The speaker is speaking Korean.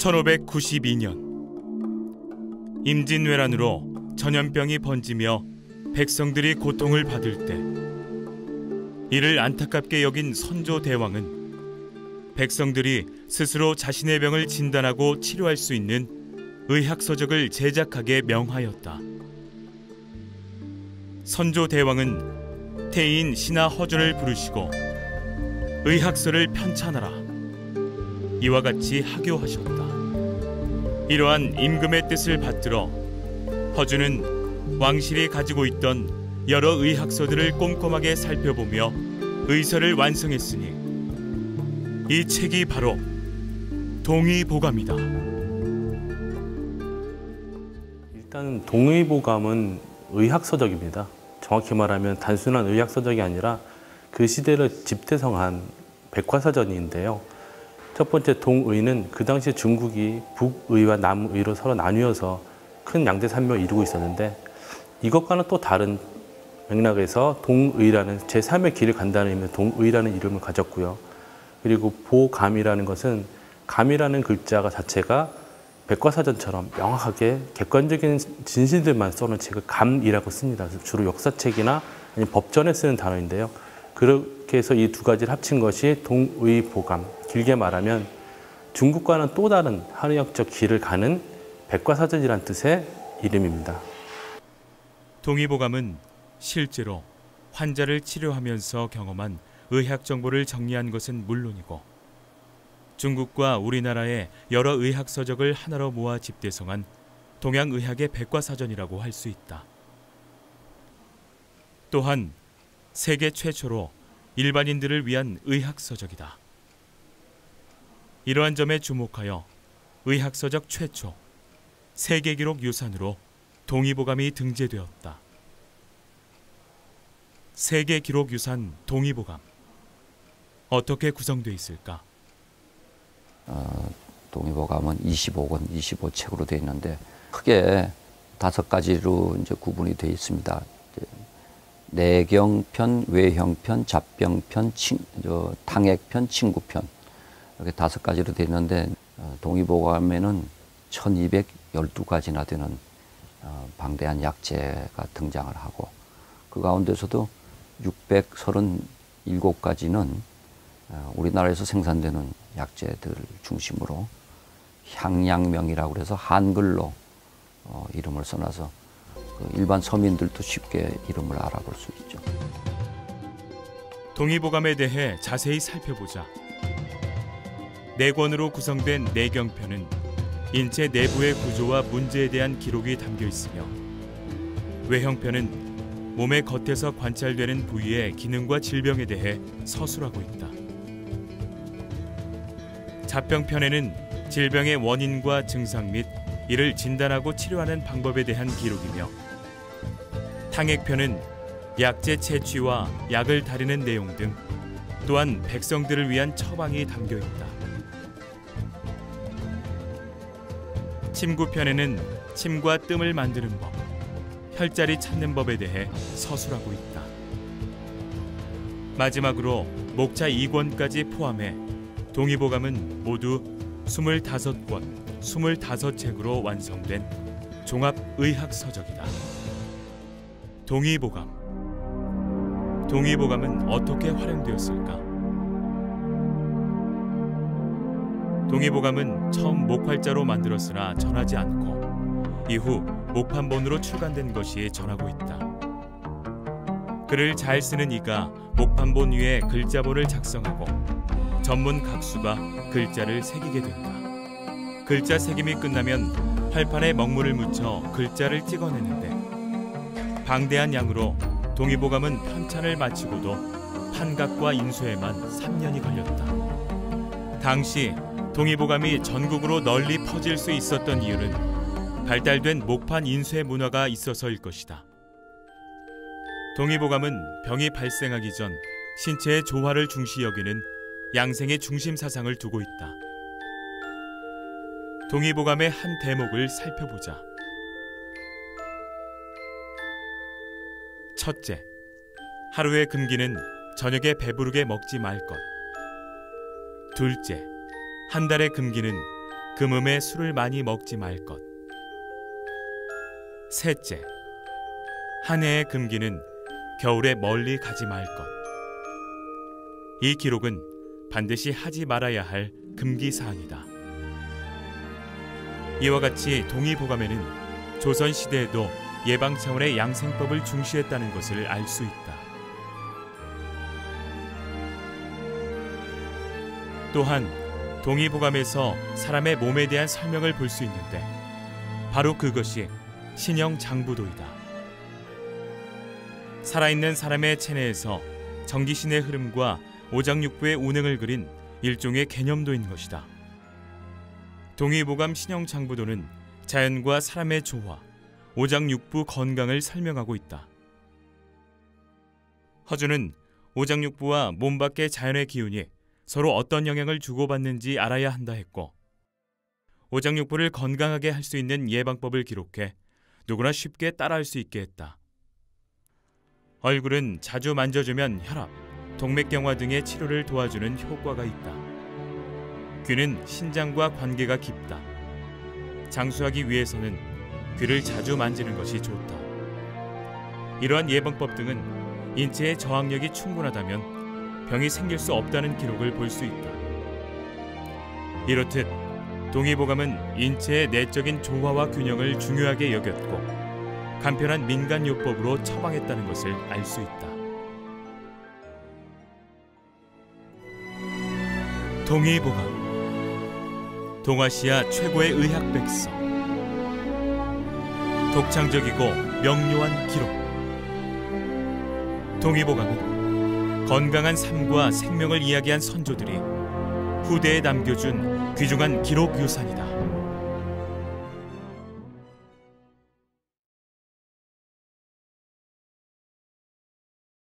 1592년 임진왜란으로 전염병이 번지며 백성들이 고통을 받을 때 이를 안타깝게 여긴 선조대왕은 백성들이 스스로 자신의 병을 진단하고 치료할 수 있는 의학서적을 제작하게 명하였다. 선조대왕은 태인 신하 허준을 부르시고 의학서를 편찬하라 이와 같이 하교하셨다. 이러한 임금의 뜻을 받들어 허준은 왕실이 가지고 있던 여러 의학서들을 꼼꼼하게 살펴보며 의서를 완성했으니 이 책이 바로 동의보감이다. 일단 동의보감은 의학서적입니다. 정확히 말하면 단순한 의학서적이 아니라 그 시대를 집대성한 백과사전인데요. 첫 번째 동의는 그 당시 중국이 북의와 남의로 서로 나뉘어서 큰 양대 산맥을 이루고 있었는데 이것과는 또 다른 맥락에서 동의라는 제3의 길을 간다는 의미에서 동의라는 이름을 가졌고요. 그리고 보감이라는 것은 감이라는 글자가 자체가 백과사전처럼 명확하게 객관적인 진실들만 써놓은 책을 감이라고 씁니다. 주로 역사책이나 아니면 법전에 쓰는 단어인데요. 그렇게 해서 이 두 가지를 합친 것이 동의보감. 길게 말하면 중국과는 또 다른 한의학적 길을 가는 백과사전이란 뜻의 이름입니다. 동의보감은 실제로 환자를 치료하면서 경험한 의학 정보를 정리한 것은 물론이고 중국과 우리나라의 여러 의학 서적을 하나로 모아 집대성한 동양의학의 백과사전이라고 할 수 있다. 또한 세계 최초로 일반인들을 위한 의학 서적이다. 이러한 점에 주목하여 의학 서적 최초 세계 기록 유산으로 동의보감이 등재되었다. 세계 기록 유산 동의보감 어떻게 구성되어 있을까? 동의보감은 25권, 25책으로 되어 있는데 크게 5가지로 이제 구분이 되어 있습니다. 내경편, 외형편, 잡병편, 탕액편, 친구편 이렇게 5가지로 되어 있는데 동의보감에는 1212가지나 되는 방대한 약재가 등장을 하고 그 가운데서도 637가지는 우리나라에서 생산되는 약재들 중심으로 향양명이라고 해서 한글로 이름을 써놔서 일반 서민들도 쉽게 이름을 알아볼 수 있죠. 동의보감에 대해 자세히 살펴보자. 4권으로 구성된 내경편은 인체 내부의 구조와 문제에 대한 기록이 담겨 있으며 외형편은 몸의 겉에서 관찰되는 부위의 기능과 질병에 대해 서술하고 있다. 잡병편에는 질병의 원인과 증상 및 이를 진단하고 치료하는 방법에 대한 기록이며 탕액편은 약재 채취와 약을 다리는 내용 등 또한 백성들을 위한 처방이 담겨 있다. 침구편에는 침과 뜸을 만드는 법, 혈자리 찾는 법에 대해 서술하고 있다. 마지막으로 목차 2권까지 포함해 동의보감은 모두 25권, 25책으로 완성된 종합의학서적이다. 동의보감. 동의보감은 어떻게 활용되었을까? 동의보감은 처음 목활자로 만들었으나 전하지 않고 이후 목판본으로 출간된 것이 전하고 있다. 글을 잘 쓰는 이가 목판본 위에 글자본을 작성하고 전문 각수가 글자를 새기게 된다. 글자 새김이 끝나면 활판에 먹물을 묻혀 글자를 찍어내는데 방대한 양으로 동의보감은 편찬을 마치고도 판각과 인쇄에만 3년이 걸렸다. 당시 동의보감이 전국으로 널리 퍼질 수 있었던 이유는 발달된 목판 인쇄 문화가 있어서일 것이다. 동의보감은 병이 발생하기 전 신체의 조화를 중시 여기는 양생의 중심 사상을 두고 있다. 동의보감의 한 대목을 살펴보자. 첫째, 하루의 금기는 저녁에 배부르게 먹지 말 것. 둘째, 한 달의 금기는 금음에 술을 많이 먹지 말 것. 셋째, 한 해의 금기는 겨울에 멀리 가지 말 것. 이 기록은 반드시 하지 말아야 할 금기 사항이다. 이와 같이 동의보감에는 조선 시대에도 예방 차원의 양생법을 중시했다는 것을 알 수 있다. 또한 동의보감에서 사람의 몸에 대한 설명을 볼 수 있는데 바로 그것이 신형장부도이다. 살아있는 사람의 체내에서 정기신의 흐름과 오장육부의 운행을 그린 일종의 개념도인 것이다. 동의보감 신형장부도는 자연과 사람의 조화, 오장육부 건강을 설명하고 있다. 허준은 오장육부와 몸 밖의 자연의 기운이 서로 어떤 영향을 주고받는지 알아야 한다 했고, 오장육부를 건강하게 할 수 있는 예방법을 기록해 누구나 쉽게 따라할 수 있게 했다. 얼굴은 자주 만져주면 혈압, 동맥경화 등의 치료를 도와주는 효과가 있다. 귀는 신장과 관계가 깊다. 장수하기 위해서는 귀를 자주 만지는 것이 좋다. 이러한 예방법 등은 인체의 저항력이 충분하다면 병이 생길 수 없다는 기록을 볼 수 있다. 이렇듯 동의보감은 인체의 내적인 조화와 균형을 중요하게 여겼고 간편한 민간요법으로 처방했다는 것을 알 수 있다. 동의보감, 동아시아 최고의 의학 백서, 독창적이고 명료한 기록. 동의보감은 건강한 삶과 생명을 이야기한 선조들이 후대에 남겨준 귀중한 기록 유산이다.